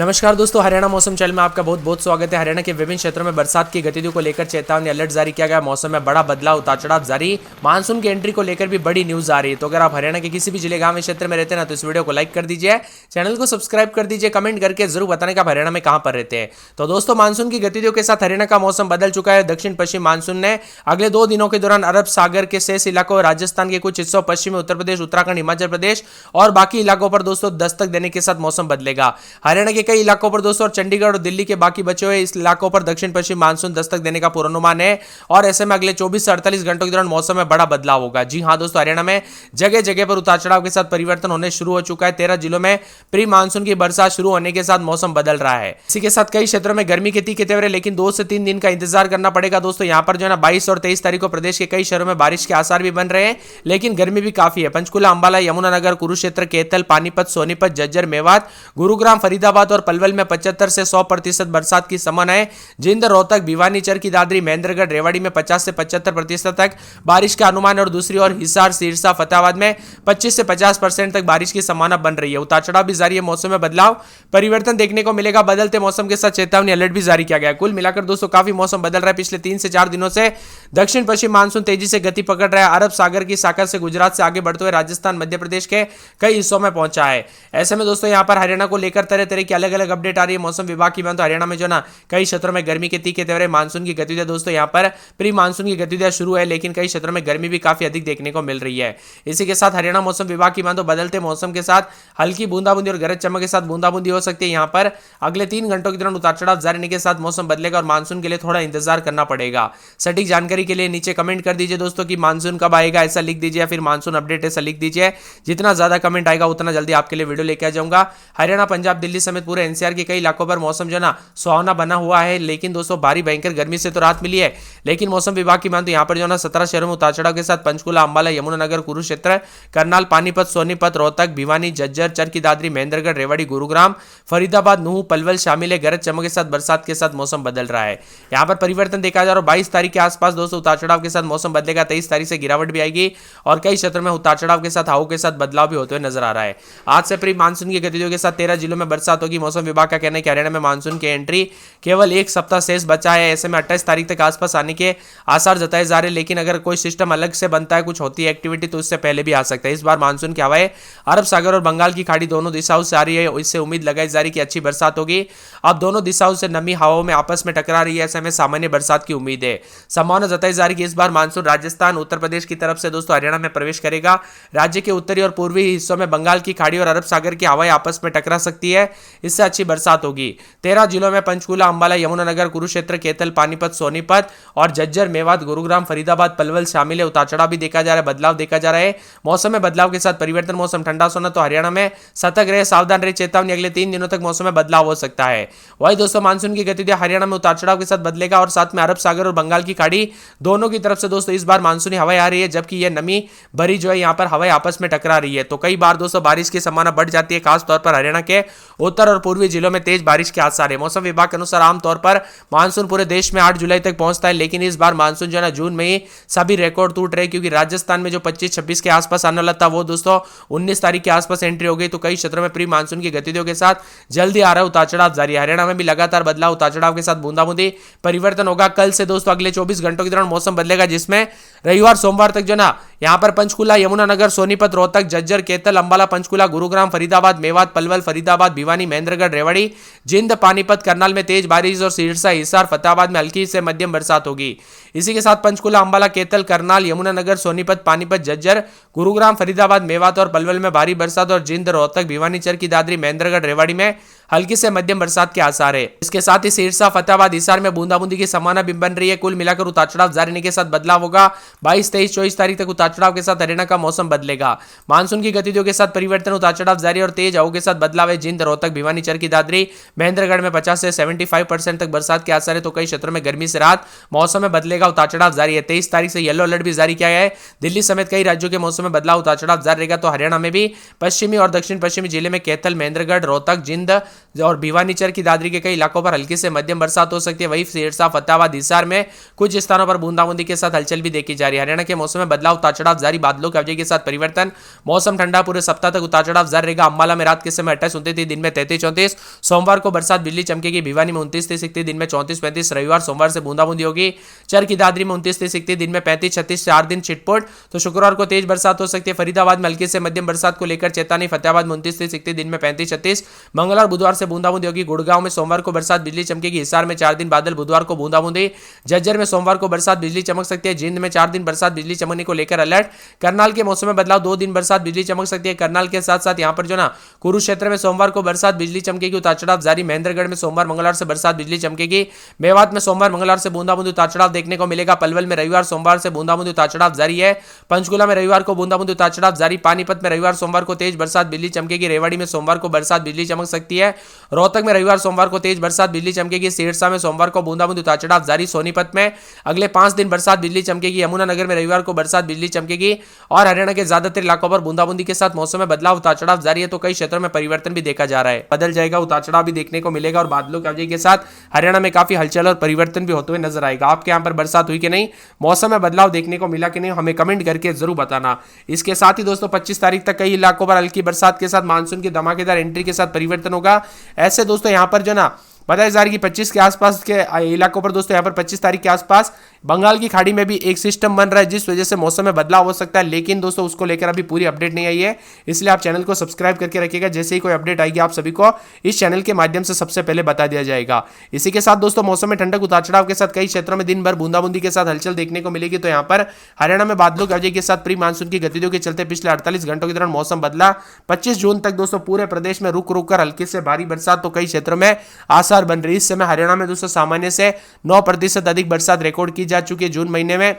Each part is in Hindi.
नमस्कार दोस्तों, हरियाणा मौसम चैनल में आपका बहुत बहुत स्वागत है। हरियाणा के विभिन्न क्षेत्रों में बरसात की गतिविधियों को लेकर चेतावनी अलर्ट जारी किया गया। मौसम में बड़ा बदलाव, उतार चढ़ाव जारी। मानसून की एंट्री को लेकर भी बड़ी न्यूज आ रही है। तो अगर आप हरियाणा के किसी भी जिले गांव में क्षेत्र में रहते हैं ना, तो इस वीडियो को लाइक कर दीजिए, चैनल को सब्सक्राइब कर दीजिए, कमेंट करके जरूर बताने का आप हरियाणा में कहां पर रहते हैं। तो दोस्तों, मानसून की गतिविधियों के साथ हरियाणा का मौसम बदल चुका है। दक्षिण पश्चिम मानसून ने अगले 2 दिनों के दौरान अरब सागर के शेष इलाकों, राजस्थान के कुछ हिस्सों, पश्चिमी उत्तर प्रदेश, उत्तराखंड, हिमाचल प्रदेश और बाकी इलाकों पर दोस्तों दस्तक देने के साथ मौसम बदलेगा। हरियाणा के कई इलाकों पर दोस्तों और चंडीगढ़ और दिल्ली के बाकी बचे हुए इस इलाकों पर दक्षिण पश्चिम मानसून दस्तक देने का पूर्वानुमान है और ऐसे में अगले 24 से 48 घंटों के दौरान मौसम में बड़ा बदलाव होगा। जी हां दोस्तों, हरियाणा में जगह जगह पर उतार चढ़ाव के साथ परिवर्तन होने शुरू हो चुका है। 13 जिलों में प्री मानसून की बरसात शुरू होने के साथ मौसम बदल रहा है। इसी के साथ कई क्षेत्रों में गर्मी के तीखे तेवर है, लेकिन 2 से 3 दिन का इंतजार करना पड़ेगा दोस्तों। यहां पर जो है ना 22 और 23 तारीख को प्रदेश के कई शहरों में बारिश के आसार भी बन रहे हैं, लेकिन गर्मी भी काफी है। पंचकुला, अंबाला, यमुनानगर, कुरुक्षेत्र, कैथल, पानीपत, सोनीपत, झज्जर, मेवात, गुरुग्राम, फरीदाबाद और पलवल में 75 से 100% बरसात की संभावना है। जिंद, रोहतक, भिवानी, चरखी दादरी, महेंद्रगढ़, रेवाड़ी में 50 से 75% तक बारिश का अनुमान है और दूसरी ओर हिसार, सिरसा, फतेहाबाद में 25 से 50% तक बारिश की संभावना बन रही है। उतार चढ़ाव भी जारी है, मौसम में बदलाव परिवर्तन देखने को मिलेगा। बदलते मौसम के साथ चेतावनी अलर्ट भी जारी किया गया। कुल मिलाकर दोस्तों काफी मौसम बदल रहा है। पिछले 3 से 4 दिनों से दक्षिण पश्चिम मानसून तेजी से गति पकड़ रहा है। अरब सागर की शाखा से गुजरात से आगे बढ़ते हुए राजस्थान, मध्य प्रदेश के कई हिस्सों में पहुंचा है। ऐसे में दोस्तों यहाँ पर हरियाणा को लेकर तरह तरह की अलग अलग अपडेट आ रही है मौसम विभाग की। तो हरियाणा में जो ना कई क्षेत्रों में गर्मी के तीखे तेवर, मानसून की गतिविधियां दोस्तों यहाँ पर प्री मानसून की गतिविधियां शुरू है, लेकिन कई क्षेत्रों में गर्मी भी काफी अधिक देखने को मिल रही है। इसी के साथ हरियाणा मौसम विभाग की माने तो बदलते मौसम के साथ हल्की बूंदाबूंदी और गरज चमक के साथ बूंदाबूंदी हो सकती है। यहाँ पर अगले 3 घंटों के दौरान उतार चढ़ाव जारी रहने के साथ मौसम बदलेगा और मानसून के लिए थोड़ा इंतजार करना पड़ेगा। सटीक जानकारी के लिए नीचे कमेंट कर दीजिए दोस्तों कि मानसून कब आएगा ऐसा लिख दीजिए, या फिर मानसून अपडेट ऐसा लिख दीजिए। जितना ज्यादा कमेंट आएगा उतना जल्दी आपके लिए वीडियो लेके आ जाऊंगा। हरियाणा, पंजाब, दिल्ली समेत पूरे एनसीआर के कई इलाकों पर मौसम जो ना सुहावना बना हुआ है, लेकिन दोस्तों भारी भयंकर गर्मी से तो राहत मिली है। लेकिन मौसम विभाग की मान तो यहाँ पर जो ना 17 शहरों में उतार चढ़ाव के साथ पंचकुला, अंबाला, यमुनानगर, कुरुक्षेत्र, करनाल, पानीपत, सोनीपत, रोहतक, भिवानी, झज्जर, चरखी दादरी, महेंद्रगढ़, रेवाड़ी, गुरुग्राम, फरीदाबाद, नूह, पलवल शामिल है। गरज चमक के साथ बरसात के साथ मौसम बदल रहा है। यहाँ पर परिवर्तन देखा जा रहा है। 22 तारीख के आसपास दोस्तों उतार चढ़ाव के साथ मौसम बदलेगा। 23 तारीख से गिरावट भी आएगी और कई क्षेत्रों में उतार चढ़ाव के साथ हवाओं के साथ बदलाव भी होते हुए नजर आ रहा है। आज से प्री मानसून की गतिविधियों के साथ 13 जिलों में बरसात होगी। मौसम विभाग का कहना है कि हरियाणा में मानसून की एंट्री केवल एक सप्ताह शेष बचा है। ऐसे में 28 तारीख तक आसपास आने के आसार जताए जा रहे हैं, लेकिन अगर कोई सिस्टम अलग से बनता है, कुछ होती है एक्टिविटी, तो उससे पहले भी आ सकता है। इस बार मानसून की हवाएं अरब सागर और बंगाल की खाड़ी दोनों दिशाओं से आ रही है। इससे उम्मीद लगाई जा रही है कि अच्छी बरसात होगी। अब दोनों दिशाओं से नमी हवाओं में आपस में टकरा रही है, ऐसे में सामान्य बरसात की उम्मीद है। संभावना जताई जा रही है कि इस बार मानसून राजस्थान, उत्तर प्रदेश की तरफ से दोस्तों हरियाणा में प्रवेश करेगा। राज्य के उत्तरी और पूर्वी हिस्सों में बंगाल की खाड़ी और अरब सागर की हवाएं आपस में टकरा सकती है, इससे अच्छी बरसात होगी। 13 जिलों में पंचकुला, अंबाला, यमुनानगर, कुरुक्षेत्र, कैथल, पानीपत, सोनीपत और झज्जर, मेवात, गुरुग्राम, फरीदाबाद, पलवल शामिल है। उतार चढ़ाव भी देखा जा रहा है, बदलाव देखा जा रहा है। मौसम में बदलाव के साथ परिवर्तन, मौसम ठंडा सोना, तो हरियाणा में सतर्क रहे, सावधान रहे, चेतावनी अगले 3 दिनों तक मौसम में बदलाव हो सकता है। वही दोस्तों मानसून की गतिविधियां हरियाणा में उतार चढ़ाव के साथ बदलेगा और साथ में अरब सागर और बंगाल की खाड़ी दोनों की तरफ से दोस्तों इस बार मानसूनी हवाएं आ रही है, जबकि यह नमी भरी जो है यहाँ पर हवाएं आपस में टकरा रही है। तो कई बार दोस्तों बारिश की संभावना बढ़ जाती है, खासतौर पर हरियाणा के उत्तर और पूर्वी जिलों में तेज बारिश के आसार है। मौसम विभाग के अनुसार आमतौर पर मानसून पूरे देश में 8 जुलाई तक पहुंचता है, लेकिन इस बार मानसून जो है ना जून में ही सभी रिकॉर्ड टूट रहे, क्योंकि राजस्थान में जो 25-26 के आसपास आने वाला था वो दोस्तों 19 तारीख के आसपास एंट्री हो गई। तो कई क्षेत्रों में प्री मानसून की गतिविधियों के साथ जल्दी आ रहा है उतार चढ़ाव जारी है। हरियाणा में भी लगातार बदलाव, उतार चढ़ाव के साथ बूंदाबूंदी परिवर्तन होगा। कल से दोस्तों अगले 24 घंटों के दौरान मौसम बदलेगा, जिसमें रविवार, सोमवार तक जो ना यहाँ पर पंचकुला, यमुनानगर, सोनीपत, रोहतक, झज्जर, कैथल, अंबाला, पंचकुला, गुरुग्राम, फरीदाबाद, मेवात, पलवल, फरीदाबाद, भिवानी, महेंद्रगढ़, रेवाड़ी, जिंद, पानीपत, करनाल में तेज बारिश और सिरसा, हिसार, फतेहाबाद में हल्की से मध्यम बरसात होगी। इसी के साथ पंचकुला, अंबाला, कैथल, करनाल, यमुनानगर, सोनीपत, पानीपत, झज्जर, गुरुग्राम, फरीदाबाद, मेवात और पलवल में भारी बरसात और जिंद, रोहतक, भिवानी, चरखी दादरी, महेंद्रगढ़, रेवाड़ी में हल्की से मध्यम बरसात के आसार है। इसके साथ ही सिरसा, फतेहाबाद, हिसार में बूंदाबूंदी की संभावना भी बन रही है। कुल मिलाकर उतार चढ़ाव जारी रहने के साथ बदलाव होगा। 22, 23, 24 तारीख तक उतार चढ़ाव के साथ हरियाणा का मौसम बदलेगा। मानसून की गतिविधियों के साथ परिवर्तन, उतार चढ़ाव जारी और तेज हवाओं के साथ बदलाव है। जिंद, रोहतक, भिवानी, चरखी दादरी, महेंद्रगढ़ में 50 से 75% तक बरसात के आसार है। तो कई क्षेत्रों में गर्मी से राहत, मौसम में बदलेगा, उतार चढ़ाव जारी है। 23 तारीख से येलो अलर्ट भी जारी किया गया है। दिल्ली समेत कई राज्यों के मौसम में बदलाव, उतार चढ़ाव जारी रहेगा। तो हरियाणा में भी पश्चिमी और दक्षिण पश्चिमी जिले में कैथल, महेंद्रगढ़, रोहतक, जिंद, और भिवानी, चरखी दादरी के कई इलाकों पर हल्की से मध्यम बरसात हो सकती है। वहीं सिरसा, फतेहाबाद, हिसार में कुछ स्थानों पर बूंदाबूंदी के साथ हलचल भी देखी जा रही है। हरियाणा के मौसम में बदलाव, उतार चढ़ाव जारी, बादलों के अवधि के साथ परिवर्तन, मौसम ठंडा, पूरे सप्ताह तक उतार चढ़ाव जारी रहेगा। अंबाला में रात के समय 28-29, दिन में 33-34, सोमवार को बरसात, बिजली चमकेगी। भिवानी में 29-30, दिन में 34-35, रविवार सोमवार से बूंदाबूंदी होगी। चरखी दादरी में 29-30, दिन में 35-36, 4 दिन छिटपुट। तो शुक्रवार को तेज बरसात हो सकती है। फरीदाबाद में हल्की से मध्यम बरसात को लेकर चेतावनी। फतेहाबाद में 29-30, दिन में 35-36, मंगलवार बुधवार से बूंदाबूंदी होगी। गुड़गांव में सोमवार को बरसात, बिजली चमकेगी। हिसार में 4 दिन बादल, बुधवार को बूंदाबूंदी। झज्जर में सोमवार को बरसात, बिजली चमक सकती है। जींद में 4 दिन बरसात, बिजली चमकने को लेकर अलर्ट। करनाल के मौसम में बदलाव, 2 दिन बरसात, बिजली चमक सकती है। करनाल के साथ साथ यहां पर जो ना कुरुक्षेत्र में सोमवार को बरसात, बिजली चमकेगी, उतार चढ़ाव जारी। महेंद्रगढ़ में सोमवार मंगलवार से बरसात, बिजली चमकेगी। मेवात में सोमवार मंगलवार से बूंदाबूंदी, उतार चढ़ाव देखने को मिलेगा। पलवल में रविवार सोमवार से बूंदाबूंदी, उतार चढ़ाव जारी है। पंचकुला में रविवार को बूंदाबूंदी, उतार चढ़ाव जारी। पानीपत में रविवार सोमवार को तेज बरसात, बिजली चमकेगी। रेवाड़ी में सोमवार को बरसात, बिजली चमक सकती है। रोहतक में रविवार सोमवार को तेज बरसात, बिजली चमकेगी। सिरसा में सोमवार को बूंदाबूंदी, उतार चढ़ाव जारी। सोनीपत में अगले 5 दिन बरसात, बिजली चमकेगी। यमुनानगर में रविवार को बरसात, बिजली चमकेगी। और हरियाणा के ज्यादातर इलाकों पर बूंदाबूंदी के साथ मौसम में बदलाव, उतार चढ़ाव जारी है। तो कई क्षेत्रों में परिवर्तन भी देखा जा रहा है, बदल जाएगा, उतार चढ़ाव भी देखने को मिलेगा। और बादलों की अवधि के साथ हरियाणा में काफी हलचल और परिवर्तन भी होते हुए नजर आएगा। आपके यहाँ पर बरसात हुई कि नहीं, मौसम में बदलाव देखने को मिला कि नहीं, हमें कमेंट करके जरूर बताना। इसके साथ ही दोस्तों 25 तारीख तक कई इलाकों पर हल्की बरसात के साथ मानसून की धमाकेदार एंट्री के साथ परिवर्तन होगा। ऐसे दोस्तों यहाँ पर जो ना बताया जा रहा है कि 25 के आसपास के इलाकों पर दोस्तों यहाँ पर 25 तारीख के आसपास बंगाल की खाड़ी में भी एक सिस्टम बन रहा है, जिस वजह से मौसम में बदलाव हो सकता है। लेकिन दोस्तों उसको लेकर अभी पूरी अपडेट नहीं आई है, इसलिए आप चैनल को सब्सक्राइब करके रखिएगा। जैसे ही कोई अपडेट आएगी आप सभी को इस चैनल के माध्यम से सबसे पहले बता दिया जाएगा। इसी के साथ दोस्तों मौसम में ठंडक, उतार चढ़ाव के साथ कई क्षेत्रों में दिन भर बूंदाबूंदी के साथ हलचल देखने को मिलेगी। तो यहाँ पर हरियाणा में बादलों की वजह के साथ प्री मानसून की गतिविधियों के चलते पिछले 48 घंटों के दौरान मौसम बदला। 25 जून तक दोस्तों पूरे प्रदेश में रुक रुक कर हल्की से भारी बरसात तो कई क्षेत्रों में आसार बन रही है। इस समय हरियाणा में दोस्तों सामान्य से 9% अधिक बरसात रिकॉर्ड की जा चुकी है जून महीने में।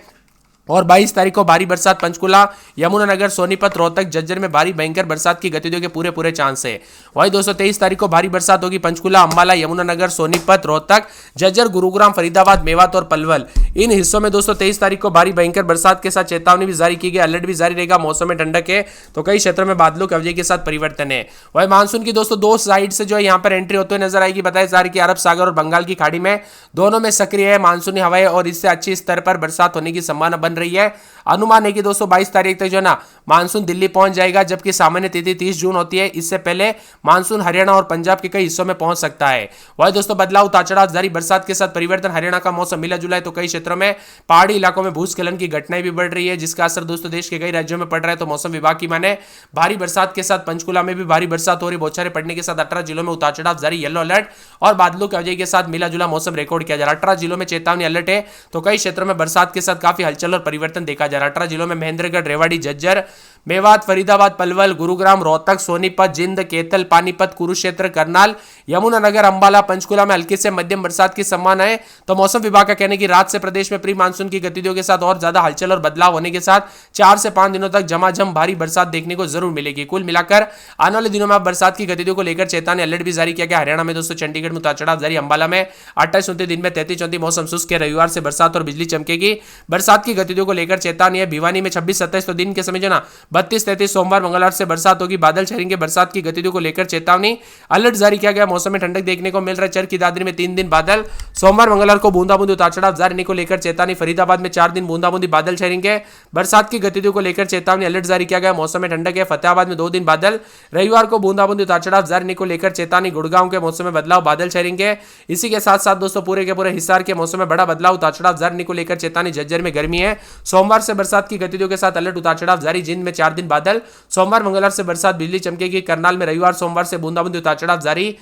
और 22 तारीख को भारी बरसात पंचकुला, यमुनानगर, सोनीपत, रोहतक, झज्जर में भारी भयंकर बरसात की गतिविधियों के पूरे चांस है। वहीं दोस्तों 23 तारीख को भारी बरसात होगी पंचकुला, अंबाला, यमुनानगर, सोनीपत, रोहतक, झज्जर, गुरुग्राम, फरीदाबाद, मेवात और पलवल, इन हिस्सों में दोस्तों 23 तारीख को भारी भयंकर बरसात के साथ चेतावनी भी जारी की गई, अलर्ट भी जारी रहेगा। मौसम में ठंडक है तो कई क्षेत्रों में बादलों की अवधि के साथ परिवर्तन है। वही मानसून की दोस्तों 2 साइड से जो है यहाँ पर एंट्री होते हुए नजर आएगी। बताया जा रहा है कि अरब सागर और बंगाल की खाड़ी में दोनों में सक्रिय है मानसूनी हवाएं और इससे अच्छी स्तर पर बरसात होने की संभावना बन रही है। अनुमान है कि दोस्तों 22 तारीख तक जो है ना मानसून दिल्ली पहुंच जाएगा, जबकि सामान्य तिथि 30 जून होती है। इससे पहले मानसून हरियाणा और पंजाब के कई हिस्सों में पहुंच सकता है। वही दोस्तों बदलाव, उतार चढ़ाव जारी, बरसात के साथ परिवर्तन। हरियाणा का मौसम मिला जुला है तो कई क्षेत्रों में पहाड़ी इलाकों में भूस्खलन की घटनाएं भी बढ़ रही है, जिसका असर दोस्तों देश के कई राज्यों में पड़ रहा है। तो मौसम विभाग की माने भारी बरसात के साथ पंचकुला में भी भारी बरसात हो रही, बौछारें पड़ने के साथ 18 जिलों में उतार चढ़ाव जारी, येलो अलर्ट और बादलों की वजह के साथ मिला जुला मौसम रिकॉर्ड किया जा रहा है। 18 जिलों में चेतावनी अलर्ट है तो कई क्षेत्रों में बरसात के साथ काफी हलचल और परिवर्तन देखा जा रहा है। 18 जिलों में महेंद्रगढ़, रेवाड़ी, झज्जर, मेवात, फरीदाबाद, पलवल, गुरुग्राम, रोहतक, सोनीपत, जिंद, कैथल, पानीपत, कुरुक्षेत्र, करनाल, यमुनानगर, अंबाला, पंचकुला में हल्की से मध्यम बरसात की संभावना है। तो मौसम विभाग का कहना है कि रात से प्रदेश में प्री मानसून की गतिविधियों के साथ और ज्यादा हलचल और बदलाव होने के साथ 4 से 5 दिनों तक झमाझम भारी बरसात देखने को जरूर मिलेगी। कुल मिलाकर आने वाले दिनों में बरसात की गतिविधियों को लेकर चेतावनी अलर्ट भी जारी किया गया। हरियाणा में दोस्तों चंडीगढ़ में उतार चढ़ाव जारी, अंबाला में 28-29, दिन में 33-34, मौसम शुष्क है। रविवार से बरसात और बिजली चमकेगी। बरसात की गतिविधियों को लेकर चेतावनी है। भिवानी में 26-27 तो दिन के समय जो ना 32-33, सोमवार मंगलवार से बरसात होगी, बादल छाएंगे। बरसात की गतिविधियों को लेकर चेतावनी अलर्ट जारी किया गया। मौसम में ठंडक देखने को मिल रहा है। चरखी दादरी में 3 दिन बादल, सोमवार मंगलवार को बूंदाबूंदी, उतार चढ़ाव जारी को लेकर चेतावनी। फरीदाबाद में 4 दिन बूंदाबूंदी, बादल छाएंगे। बरसात की गतिविधियों को लेकर चेतावनी अलर्ट जारी किया गया। मौसम में ठंडक है। फतेहाबाद में 2 दिन बादल, रविवार को बूंदाबूंदी, उतार चढ़ाव जारी को लेकर चेतावनी। गुड़गांव के मौसम में बदलाव, बादल छाएंगे। इसी के साथ साथ दोस्तों पूरे के पूरे हिसार के मौसम में बड़ा बदलाव, उतार चढ़ाव जारी को लेकर चेतावनी। झज्जर में गर्मी है, सोमवार से बरसात की गतिविधियों के साथ अलर्ट, उतार चढ़ाव जारी। जिंद में 4 दिन बादल, सोमवार मंगलवार से बरसात, बिजली चमकेगी। करनाल में रविवार सोमवार से बूंदाबूंदी, उतार चढ़ाव जारी।